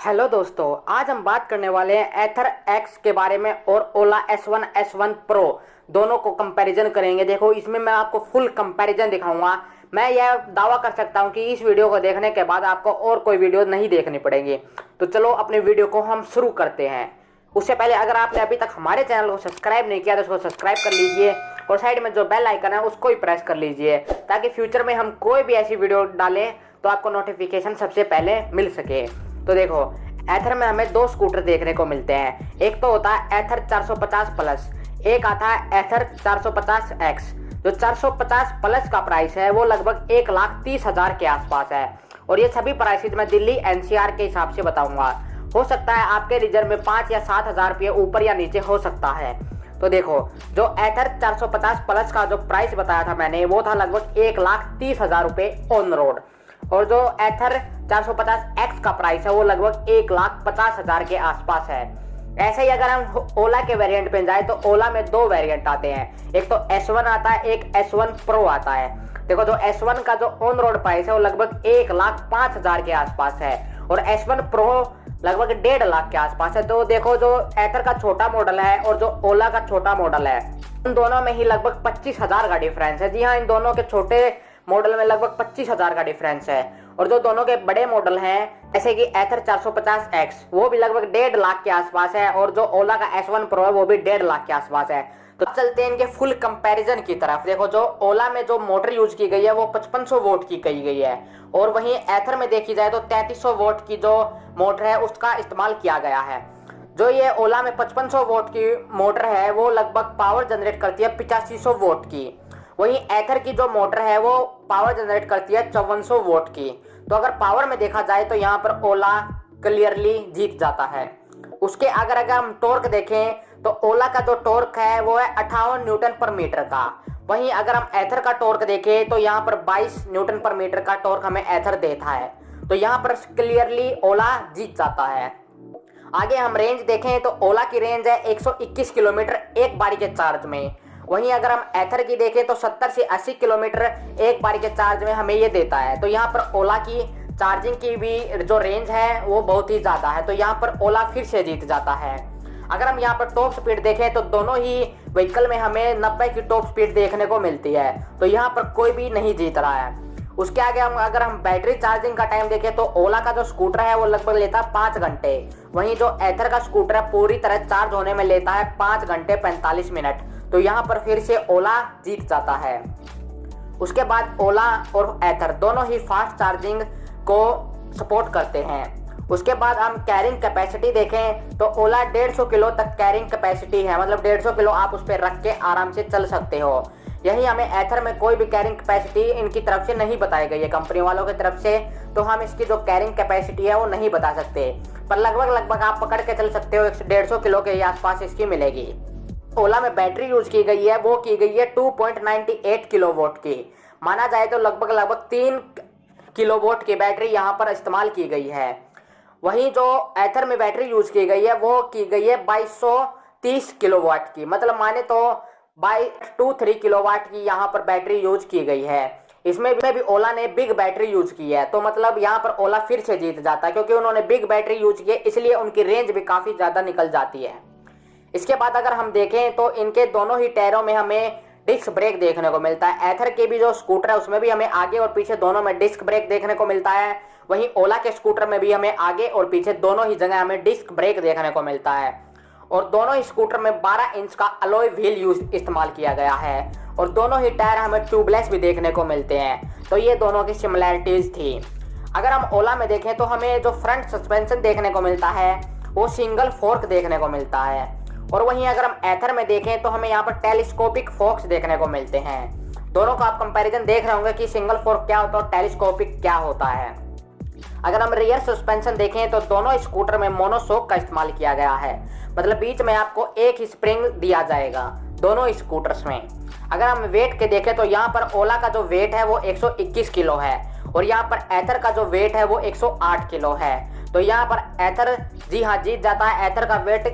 Hello दोस्तों, आज हम बात करने वाले हैं एथर एक्स के बारे में और ओला S1 प्रो दोनों को कंपैरिजन करेंगे। देखो, इसमें मैं आपको फुल कंपैरिजन दिखाऊंगा। मैं यह दावा कर सकता हूं कि इस वीडियो को देखने के बाद आपको और कोई वीडियो नहीं देखनी पड़ेगी। तो चलो अपने वीडियो को हम शुरू करते हैं। उससे पहले अगर आपने अभी तक हमारे चैनल को सब्सक्राइब नहीं किया तो उसको सब्सक्राइब कर लीजिए और साइड में जो बेल आइकन है उसको भी प्रेस कर लीजिए, ताकि फ्यूचर में हम कोई भी ऐसी वीडियो डालें तो आपको नोटिफिकेशन सबसे पहले मिल सके। तो देखो, एथर में हमें दो स्कूटर देखने को मिलते हैं। एक तो होता है एथर 450 प्लस, एक आता है एथर 450 एक्स। जो 450 प्लस का प्राइस है वो लगभग 1,30,000 के आसपास है और ये सभी प्राइसेज मैं दिल्ली NCR के हिसाब से बताऊंगा। हो सकता है आपके रीजन में 5 या 7,000 रुपये ऊपर या नीचे हो सकता है। तो देखो, जो एथर 450 प्लस का जो प्राइस बताया था मैंने वो था लगभग 1,30,000 रुपये ऑन रोड, और जो एथर 450 एक्स का प्राइस है वो लगभग 1,50,000 के आसपास है। ऐसे ही अगर हम ओला के वेरिएंट पे जाए तो ओला में दो वेरिएंट आते हैं, एक तो S1 आता है, एक S1 प्रो आता है। देखो, जो S1 का जो ऑन रोड प्राइस है वो लगभग 1,05,000 के आसपास है और S1 प्रो लगभग 1.5 लाख के आसपास है। तो देखो, जो एथर का छोटा मॉडल है और जो ओला का छोटा मॉडल है, उन दोनों में ही लगभग 25,000 का डिफरेंस है। जी हाँ, इन दोनों के छोटे मॉडल में लगभग 25,000 का डिफरेंस है और जो दोनों के बड़े मॉडल हैं जैसे कि एथर 450 एक्स वो भी लगभग 1.5 लाख के आसपास है और जो ओला का S1 प्रो है वो भी 1.5 लाख के आसपास है। तो चलते हैं इनके फुल कंपैरिजन की तरफ। देखो, जो ओला में जो मोटर यूज की गई है वो 5500 वोट की कही गई है और वहीं एथर में देखी जाए तो 3300 वोट की जो मोटर है उसका इस्तेमाल किया गया है। जो ये ओला में 5500 वोट की मोटर है वो लगभग पावर जनरेट करती है 8500 वोट की, वहीं एथर की जो मोटर है वो पावर जनरेट करती है 5400 वोट की। तो अगर पावर में देखा जाए तो यहाँ पर ओला क्लियरली जीत जाता है। उसके अगर हम टॉर्क देखें तो ओला का जो टॉर्क है वो है 58 न्यूटन पर मीटर का, वहीं अगर हम एथर का टॉर्क देखें तो यहाँ पर 22 न्यूटन पर मीटर का टॉर्क हमें एथर देता है। तो यहाँ पर क्लियरली ओला जीत जाता है। आगे हम रेंज देखें तो ओला की रेंज है 121 किलोमीटर एक बारी के चार्ज में, वहीं अगर हम एथर की देखें तो 70 से 80 किलोमीटर एक बारी के चार्ज में हमें ये देता है। तो यहाँ पर ओला की चार्जिंग की भी जो रेंज है वो बहुत ही ज़्यादा है, तो यहाँ पर ओला फिर से जीत जाता है। अगर हम यहाँ पर टॉप स्पीड देखें तो दोनों ही व्हीकल में हमें 90 की टॉप स्पीड देखने को मिलती है, तो यहाँ पर कोई भी नहीं जीत रहा है। उसके आगे अगर हम बैटरी चार्जिंग का टाइम देखें तो ओला का जो स्कूटर है वो लगभग लेता है 5 घंटे, वहीं जो एथर का स्कूटर है पूरी तरह चार्ज होने में लेता है 5 घंटे 45 मिनट। तो यहाँ पर फिर से ओला जीत जाता है। उसके बाद ओला और एथर दोनों ही फास्ट चार्जिंग को सपोर्ट करते हैं। उसके बाद हम कैरिंग कैपेसिटी देखें तो ओला 150 किलो तक कैरिंग कैपेसिटी है, मतलब 150 किलो आप उस पर रख के आराम से चल सकते हो। यही हमें एथर में कोई भी कैरिंग कैपेसिटी इनकी तरफ से नहीं बताई गई है कंपनी वालों की तरफ से, तो हम इसकी जो कैरिंग कैपेसिटी है वो नहीं बता सकते, पर लगभग आप पकड़ के चल सकते हो 150 किलो के आसपास इसकी मिलेगी। ओला में बैटरी यूज की गई है वो की गई है 2.98 किलोवाट की, माना जाए तो लगभग 3 किलोवाट की बैटरी यहाँ पर इस्तेमाल की गई है। वहीं जो एथर में बैटरी यूज की गई है वो की गई है 2230 किलोवाट की, मतलब माने तो 2223 किलोवाट की यहाँ पर बैटरी यूज की गई है। इसमें भी ओला ने बिग बैटरी यूज की है, तो मतलब यहाँ पर ओला फिर से जीत जाता है क्योंकि उन्होंने बिग बैटरी यूज की है, इसलिए उनकी रेंज भी काफ़ी ज़्यादा निकल जाती है। इसके बाद अगर हम देखें तो इनके दोनों ही टायरों में हमें डिस्क ब्रेक देखने को मिलता है। एथर के भी जो स्कूटर है उसमें भी हमें आगे और पीछे दोनों में डिस्क ब्रेक देखने को मिलता है, वहीं ओला के स्कूटर में भी हमें आगे और पीछे दोनों ही जगह हमें डिस्क ब्रेक देखने को मिलता है। और दोनों ही स्कूटर में 12 इंच का अलॉय व्हील इस्तेमाल किया गया है और दोनों ही टायर हमें ट्यूबलेस भी देखने को मिलते हैं। तो ये दोनों की सिमिलैरिटीज थी। अगर हम ओला में देखें तो हमें जो फ्रंट सस्पेंशन देखने को मिलता है वो सिंगल फोर्क देखने को मिलता है, और वहीं अगर हम एथर में देखें तो हमें यहाँ पर टेलीस्कोपिक फोर्क्स देखने को मिलते हैं। दोनों का आप कंपैरिजन देख रहे होंगे कि सिंगल फोर्क क्या होता है और टेलीस्कोपिक क्या होता है। अगर हम रियर सस्पेंशन देखें तो दोनों स्कूटर में मोनोशॉक का इस्तेमाल किया गया है, मतलब बीच में आपको एक ही स्प्रिंग दिया जाएगा दोनों स्कूटर्स में। अगर हम वेट के देखें तो यहाँ पर ओला का जो वेट है वो 121 किलो है और यहाँ पर एथर का जो वेट है वो 108 किलो है। तो यहाँ पर एथर जी हाँ जीत जाता है। एथर का वेट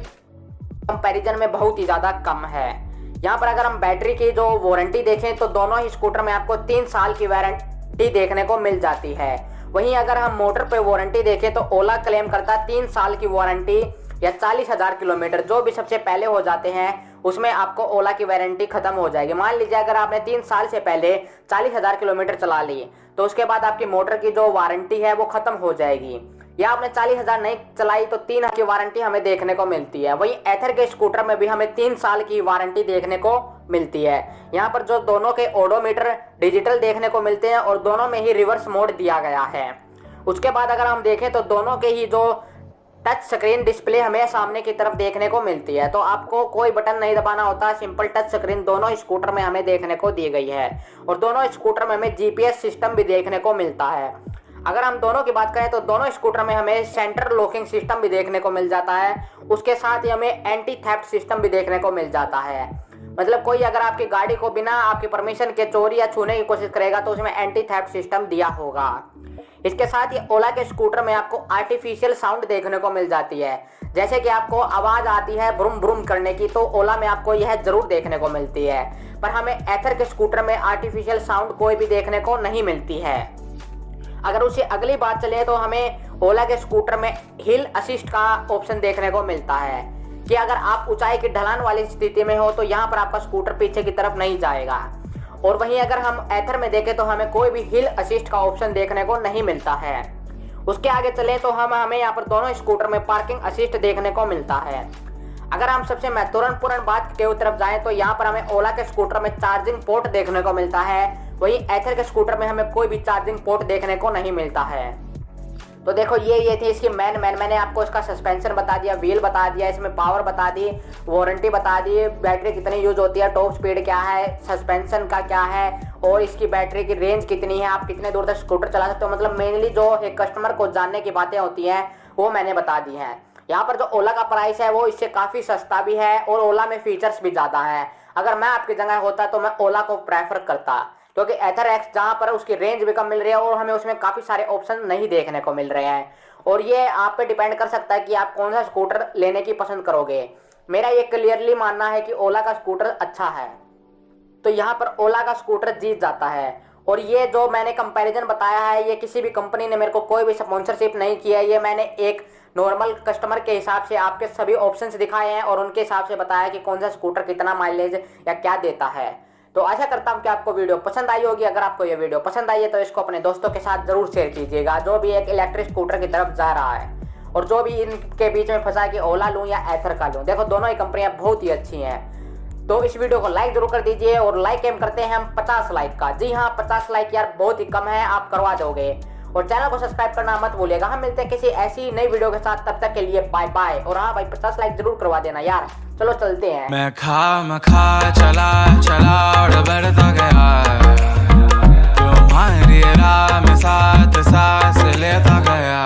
कंपैरिजन में बहुत ही ज़्यादा कम है। यहाँ पर अगर हम बैटरी की जो वारंटी देखें तो दोनों ही स्कूटर में आपको 3 साल की वारंटी देखने को मिल जाती है, वहीं अगर हम मोटर पे वारंटी देखें तो ओला क्लेम करता है 3 साल की वारंटी या 40,000 किलोमीटर, जो भी सबसे पहले हो जाते हैं उसमें आपको ओला की वारंटी खत्म हो जाएगी। मान लीजिए अगर आपने 3 साल से पहले 40,000 किलोमीटर चला ली तो उसके बाद आपकी मोटर की जो वारंटी है वो खत्म हो जाएगी, या आपने 40,000 नहीं चलाई तो 3 की वारंटी हमें देखने को मिलती है। वहीं एथर के स्कूटर में भी हमें 3 साल की वारंटी देखने को मिलती है। यहाँ पर जो दोनों के ओडोमीटर डिजिटल देखने को मिलते हैं और दोनों में ही रिवर्स मोड दिया गया है। उसके बाद अगर हम देखें तो दोनों के ही जो टच स्क्रीन डिस्प्ले हमें सामने की तरफ देखने को मिलती है, तो आपको कोई बटन नहीं दबाना होता, सिंपल टच स्क्रीन दोनों स्कूटर में हमें देखने को दी गई है। और दोनों स्कूटर में हमें जीपीएस सिस्टम भी देखने को मिलता है। अगर हम दोनों की बात करें तो दोनों स्कूटर में हमें सेंटर लॉकिंग सिस्टम भी देखने को मिल जाता है, उसके साथ ही हमें एंटी थेफ्ट सिस्टम भी देखने को मिल जाता है। मतलब कोई अगर आपकी गाड़ी को बिना आपकी परमिशन के चोरी या छूने की कोशिश करेगा तो उसमें एंटी थेफ्ट सिस्टम दिया होगा। इसके साथ ही ओला के स्कूटर में आपको आर्टिफिशियल साउंड देखने को मिल जाती है, जैसे कि आपको आवाज आती है ब्रूम ब्रूम करने की, तो ओला में आपको यह जरूर देखने को मिलती है। पर हमें एथर के स्कूटर में आर्टिफिशियल साउंड कोई भी देखने को नहीं मिलती है। अगर उससे अगली बात चले तो हमें ओला के स्कूटर में हिल असिस्ट का ऑप्शन देखने को मिलता है कि अगर आप ऊंचाई की ढलान वाली स्थिति में हो तो यहाँ पर आपका स्कूटर पीछे की तरफ नहीं जाएगा। और वहीं अगर हम एथर में देखें तो हमें कोई भी हिल असिस्ट का ऑप्शन देखने को नहीं मिलता है। उसके आगे चले तो हमें यहाँ पर दोनों स्कूटर में पार्किंग असिस्ट देखने को मिलता है। अगर हम सबसे महत्वपूर्ण बात के तरफ जाएं तो यहाँ पर हमें ओला के स्कूटर में चार्जिंग पोर्ट देखने को मिलता है, वहीं एथर के स्कूटर में हमें कोई भी चार्जिंग पोर्ट देखने को नहीं मिलता है। तो देखो ये थी इसकी मैंने आपको इसका सस्पेंशन बता दिया, व्हील बता दिया, इसमें पावर बता दी, वारंटी बता दी, बैटरी कितनी यूज होती है, टॉप स्पीड क्या है, सस्पेंशन का क्या है और इसकी बैटरी की रेंज कितनी है, आप कितने दूर तक स्कूटर चला सकते हो। मतलब मेनली जो एक कस्टमर को जानने की बातें होती हैं वो मैंने बता दी हैं। यहाँ पर जो ओला का प्राइस है वो इससे काफ़ी सस्ता भी है और ओला में फीचर्स भी ज़्यादा है। अगर मैं आपकी जगह होता तो मैं ओला को प्रेफर करता, क्योंकि एथर एक्स जहाँ पर उसकी रेंज भी कम मिल रही है और हमें उसमें काफ़ी सारे ऑप्शन नहीं देखने को मिल रहे हैं। और ये आप पे डिपेंड कर सकता है कि आप कौन सा स्कूटर लेने की पसंद करोगे। मेरा ये क्लियरली मानना है कि ओला का स्कूटर अच्छा है, तो यहाँ पर ओला का स्कूटर जीत जाता है। और ये जो मैंने कंपैरिजन बताया है ये किसी भी कंपनी ने मेरे को कोई भी स्पॉन्सरशिप नहीं किया है, ये मैंने एक नॉर्मल कस्टमर के हिसाब से आपके सभी ऑप्शंस दिखाए हैं और उनके हिसाब से बताया कि कौन सा स्कूटर कितना माइलेज या क्या देता है। तो आशा करता हूँ कि आपको वीडियो पसंद आई होगी। अगर आपको ये वीडियो पसंद आई है तो इसको अपने दोस्तों के साथ जरूर शेयर कीजिएगा जो भी एक इलेक्ट्रिक स्कूटर की तरफ जा रहा है और जो भी इनके बीच में फंसा है कि ओला लूँ या एथर का लूँ। देखो दोनों ही कंपनियां बहुत ही अच्छी हैं। तो इस वीडियो को लाइक जरूर कर दीजिए और लाइक एम करते हैं हम 50 लाइक का। जी हाँ 50 लाइक यार बहुत ही कम है, आप करवा दोगे। और चैनल को सब्सक्राइब करना मत भूलिएगा। हम मिलते हैं किसी ऐसी नई वीडियो के साथ, तब तक के लिए बाय बाय। और हाँ भाई 50 लाइक जरूर करवा देना यार। चलो चलते हैं। मैं खा चला और बढ़ता गया, तुम्हारी राह में साथ सांस लेता गया।